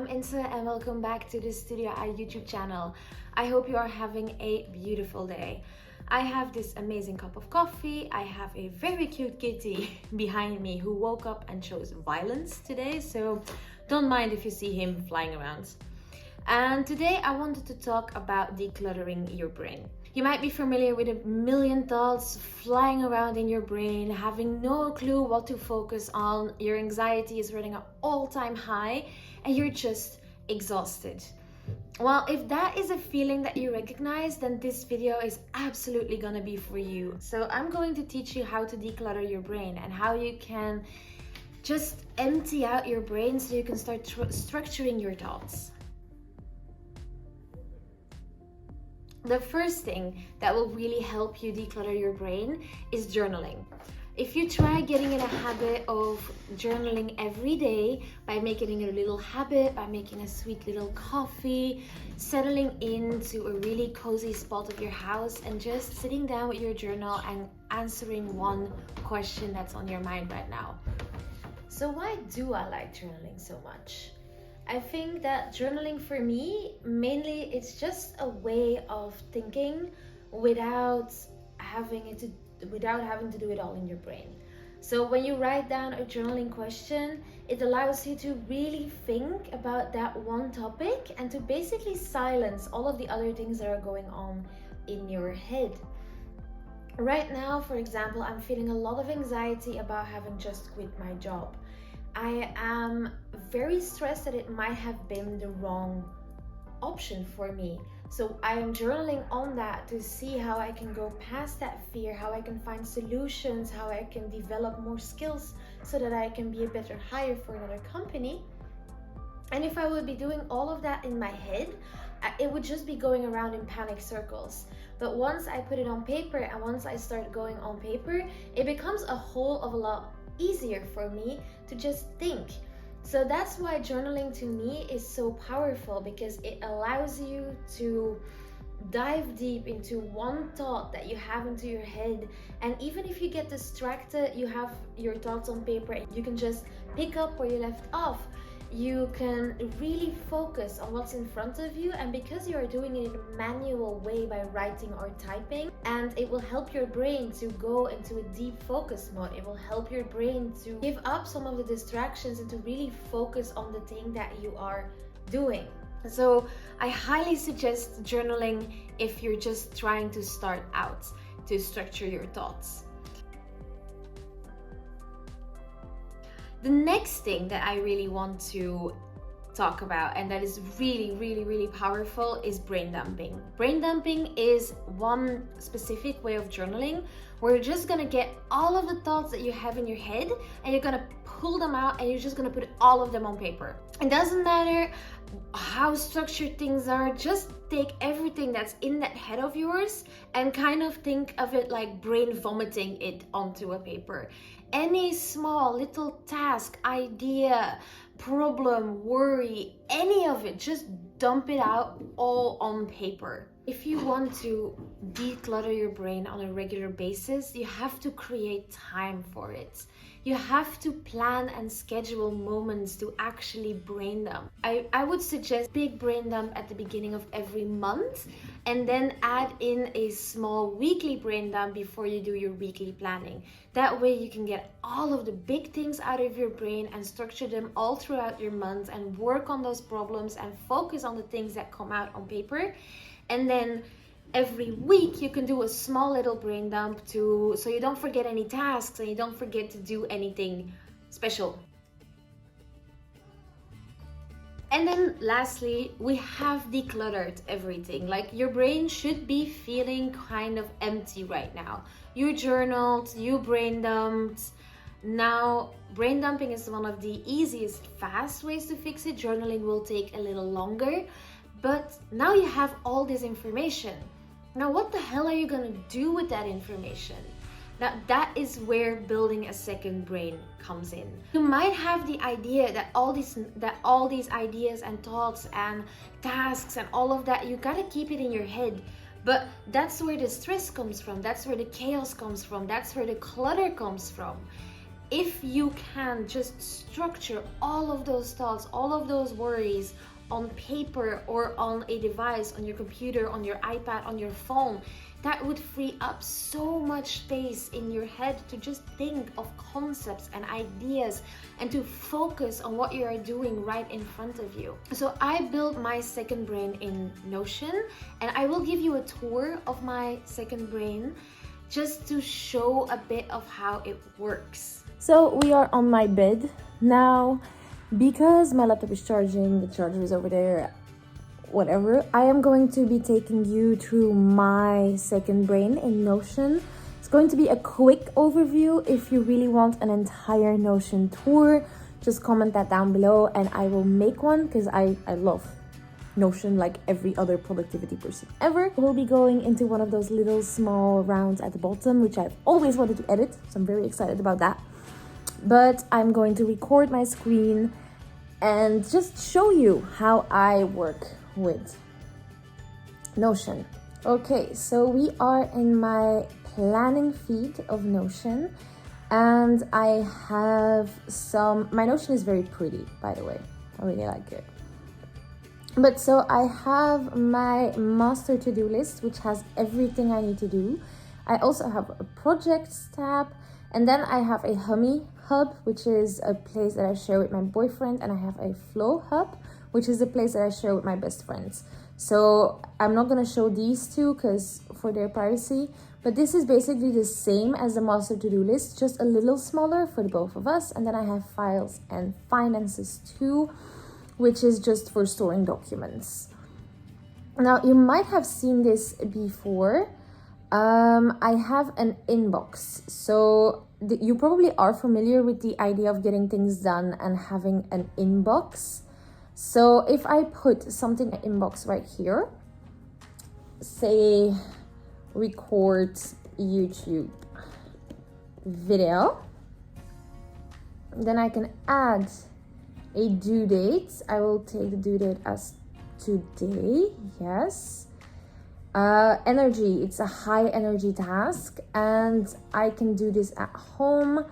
I'm Insa and welcome back to the Studio I YouTube channel. I hope you are having a beautiful day. I have this amazing cup of coffee. I have a very cute kitty behind me who woke up and chose violence today, so don't mind if you see him flying around. And today I wanted to talk about decluttering your brain. You might be familiar with a million thoughts flying around in your brain, having no clue what to focus on. Your anxiety is running an all-time high and you're just exhausted. Well, if that is a feeling that you recognize, then this video is absolutely gonna be for you. So I'm going to teach you how to declutter your brain and how you can just empty out your brain so you can start structuring your thoughts. The first thing that will really help you declutter your brain is journaling. If you try getting in a habit of journaling every day by making it a little habit, by making a sweet little coffee, settling into a really cozy spot of your house and just sitting down with your journal and answering one question that's on your mind right now. So why do I like journaling so much? I think that journaling for me, mainly it's just a way of thinking without having to do it all in your brain. So when you write down a journaling question, it allows you to really think about that one topic and to basically silence all of the other things that are going on in your head. Right now, for example, I'm feeling a lot of anxiety about having just quit my job. I am very stressed that it might have been the wrong option for me. So I am journaling on that to see how I can go past that fear, how I can find solutions, how I can develop more skills so that I can be a better hire for another company. And if I would be doing all of that in my head, it would just be going around in panic circles. But once I put it on paper and once I start going on paper, it becomes a whole of a lot easier for me to just think. So that's why journaling to me is so powerful, because it allows you to dive deep into one thought that you have into your head, and even if you get distracted, you have your thoughts on paper and you can just pick up where you left off. You can really focus on what's in front of you, and because you are doing it in a manual way by writing or typing, and it will help your brain to go into a deep focus mode. It will help your brain to give up some of the distractions and to really focus on the thing that you are doing. So I highly suggest journaling if you're just trying to start out to structure your thoughts. The next thing that I really want to talk about, and that is really powerful, is brain dumping. Brain dumping is one specific way of journaling where you're just gonna get all of the thoughts that you have in your head and you're gonna pull them out and you're just gonna put all of them on paper. It doesn't matter how structured things are, just take everything that's in that head of yours and kind of think of it like brain vomiting it onto a paper. Any small little task, idea, problem, worry, any of it, just dump it out all on paper. If you want to declutter your brain on a regular basis, you have to create time for it. You have to plan and schedule moments to actually brain dump. I would suggest big brain dump at the beginning of every month, and then add in a small weekly brain dump before you do your weekly planning. That way you can get all of the big things out of your brain and structure them all throughout your month and work on those problems and focus on the things that come out on paper. And then every week you can do a small little brain dump so you don't forget any tasks and you don't forget to do anything special. And then lastly, we have decluttered everything. Like, your brain should be feeling kind of empty right now. You journaled, you brain dumped. Now, brain dumping is one of the easiest, fast ways to fix it. Journaling will take a little longer, but now you have all this information. Now, what the hell are you gonna do with that information? Now, that is where building a second brain comes in. You might have the idea that all these ideas and thoughts and tasks and all of that, you gotta keep it in your head. But that's where the stress comes from. That's where the chaos comes from. That's where the clutter comes from. if you can just structure all of those thoughts, all of those worries on paper or on a device, on your computer, on your iPad, on your phone, that would free up so much space in your head to just think of concepts and ideas and to focus on what you are doing right in front of you. So I built my second brain in Notion, and I will give you a tour of my second brain just to show a bit of how it works. So we are on my bed now. Because my laptop is charging, the charger is over there, whatever, I am going to be taking you through my second brain in Notion. It's going to be a quick overview. If you really want an entire Notion tour, just comment that down below and I will make one, because I love Notion like every other productivity person ever. We'll be going into one of those little small rounds at the bottom, which I've always wanted to edit, so I'm very excited about that. But I'm going to record my screen and just show you how I work with Notion. Okay, so we are in my planning feed of Notion, and I have my Notion is very pretty, by the way. I really like it. But so I have my master to-do list, which has everything I need to do. I also have a projects tab, and then I have a hub, which is a place that I share with my boyfriend, and I have a flow hub, which is a place that I share with my best friends. So I'm not going to show these two because for their privacy, but this is basically the same as the master to-do list, just a little smaller for the both of us. And then I have files and finances too, which is just for storing documents. Now you might have seen this before. I have an inbox. So you probably are familiar with the idea of getting things done and having an inbox. So if I put something in the inbox right here, say record YouTube video, then I can add a due date. I will take the due date as today, yes. Energy, it's a high energy task, and I can do this at home.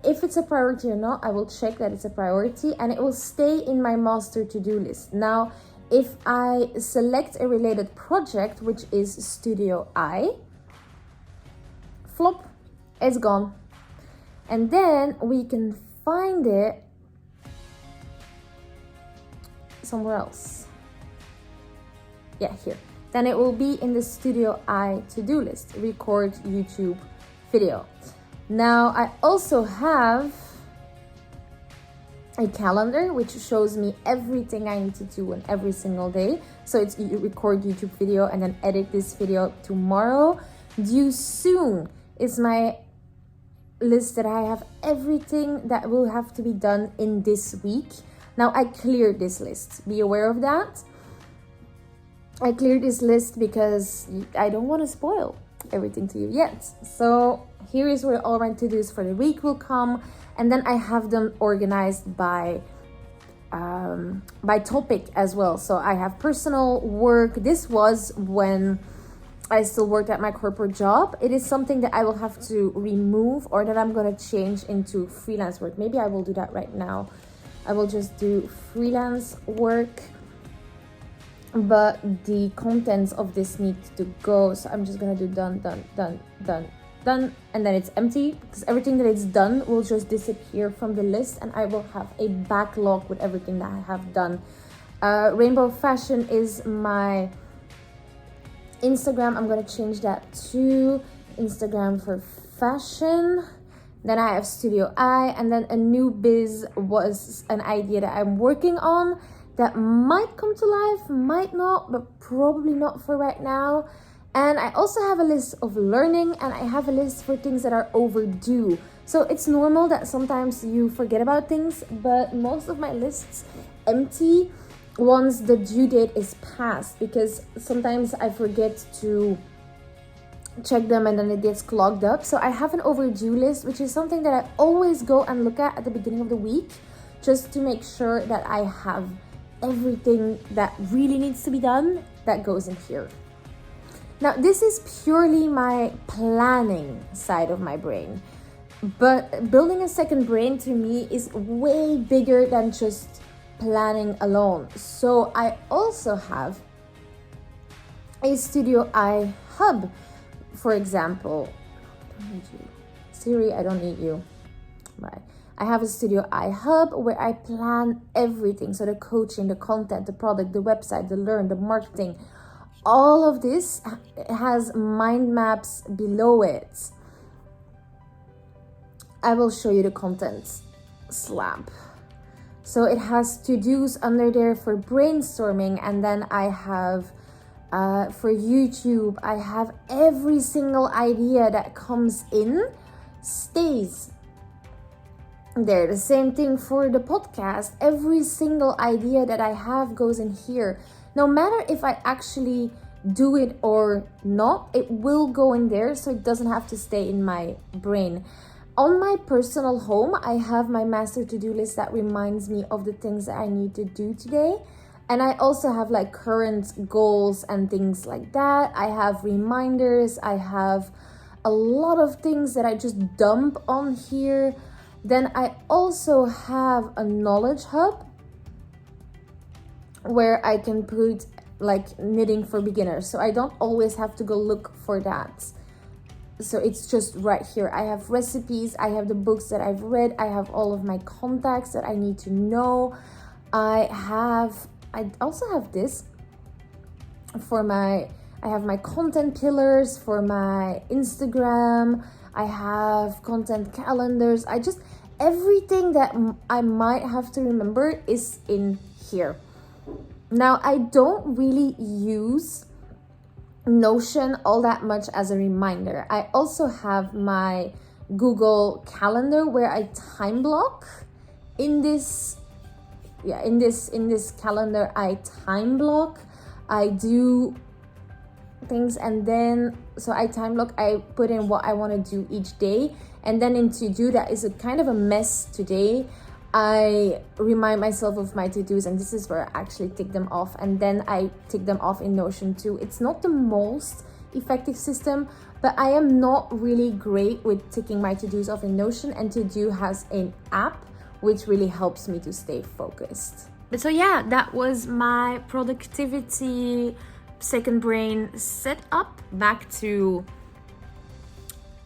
If it's a priority or not, I will check that it's a priority, and it will stay in my master to-do list. Now, if I select a related project, which is Studio I, flop, it's gone. And then we can find it somewhere else. Yeah, here. Then it will be in the Studio I to-do list, record YouTube video. Now I also have a calendar which shows me everything I need to do on every single day. So it's you record YouTube video and then edit this video tomorrow. Due soon is my list that I have everything that will have to be done in this week. Now I cleared this list, be aware of that. I cleared this list because I don't want to spoil everything to you yet. So here is where all my to-dos for the week will come, and then I have them organized by topic as well. So I have personal work. This was when I still worked at my corporate job. It is something that I will have to remove or that I'm going to change into freelance work. Maybe I will do that right now. I will just do freelance work, but the contents of this need to go. So I'm just gonna do done, and then it's empty, because everything that is done will just disappear from the list, and I will have a backlog with everything that I have done. Rainbow Fashion is my Instagram. I'm gonna change that to Instagram for fashion. Then I have Studio I, and then a new biz was an idea that I'm working on that might come to life, might not, but probably not for right now. And I also have a list of learning, and I have a list for things that are overdue. So it's normal that sometimes you forget about things, but most of my lists empty once the due date is passed, because sometimes I forget to check them and then it gets clogged up. So I have an overdue list, which is something that I always go and look at the beginning of the week, just to make sure that I have everything that really needs to be done that goes in here. Now this is purely my planning side of my brain. But building a second brain to me is way bigger than just planning alone. So I also have a Studio I hub, for example. I don't need you. Siri, I don't need you. Right. I have a Studio I hub where I plan everything. So the coaching, the content, the product, the website, the learn, the marketing, all of this has mind maps below it. I will show you the contents slab. So it has to-dos under there for brainstorming, and then I have for YouTube, I have every single idea that comes in stays there. The same thing for the podcast. Every single idea that I have goes in here. No matter if I actually do it or not, it will go in there, so it doesn't have to stay in my brain. On my personal home, I have my master to-do list that reminds me of the things that I need to do today. And I also have like current goals and things like that. I have reminders. I have a lot of things that I just dump on here. Then I also have a knowledge hub where I can put like knitting for beginners. So I don't always have to go look for that. So it's just right here. I have recipes, I have the books that I've read, I have all of my contacts that I need to know. I also have this for I have my content pillars for my Instagram. I have content calendars. Everything that I might have to remember is in here. Now, I don't really use Notion all that much as a reminder. I also have my Google Calendar where I time block. In this calendar, I time block. I do things, and then so I time block. I put in what I want to do each day, and then in to-do that is a kind of a mess today. I remind myself of my to-dos, and this is where I actually tick them off, and then I tick them off in Notion too. It's not the most effective system, but I am not really great with ticking my to-dos off in Notion, and To-Do has an app which really helps me to stay focused. But so yeah, that was my productivity second brain setup. Back to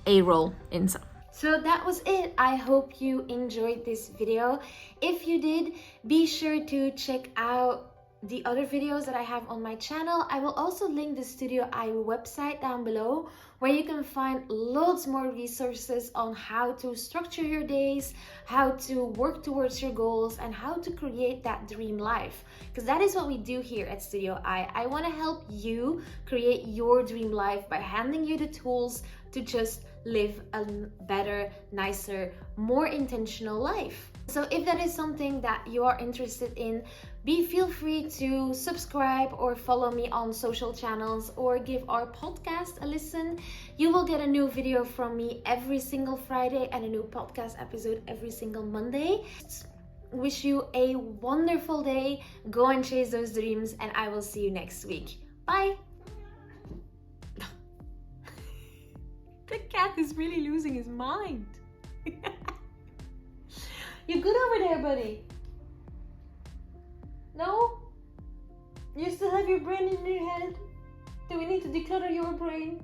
a roll in some. So that was it. I hope you enjoyed this video. If you did, be sure to check out the other videos that I have on my channel. I will also link the Studio I website down below, where you can find loads more resources on how to structure your days, how to work towards your goals, and how to create that dream life. Because that is what we do here at Studio I. I want to help you create your dream life by handing you the tools to just live a better, nicer, more intentional life. So if that is something that you are interested in, feel free to subscribe or follow me on social channels, or give our podcast a listen. You will get a new video from me every single Friday and a new podcast episode every single Monday. Wish you a wonderful day. Go and chase those dreams, and I will see you next week. Bye. The cat is really losing his mind. You good over there, buddy? No? You still have your brain in your head? Do we need to declutter your brain?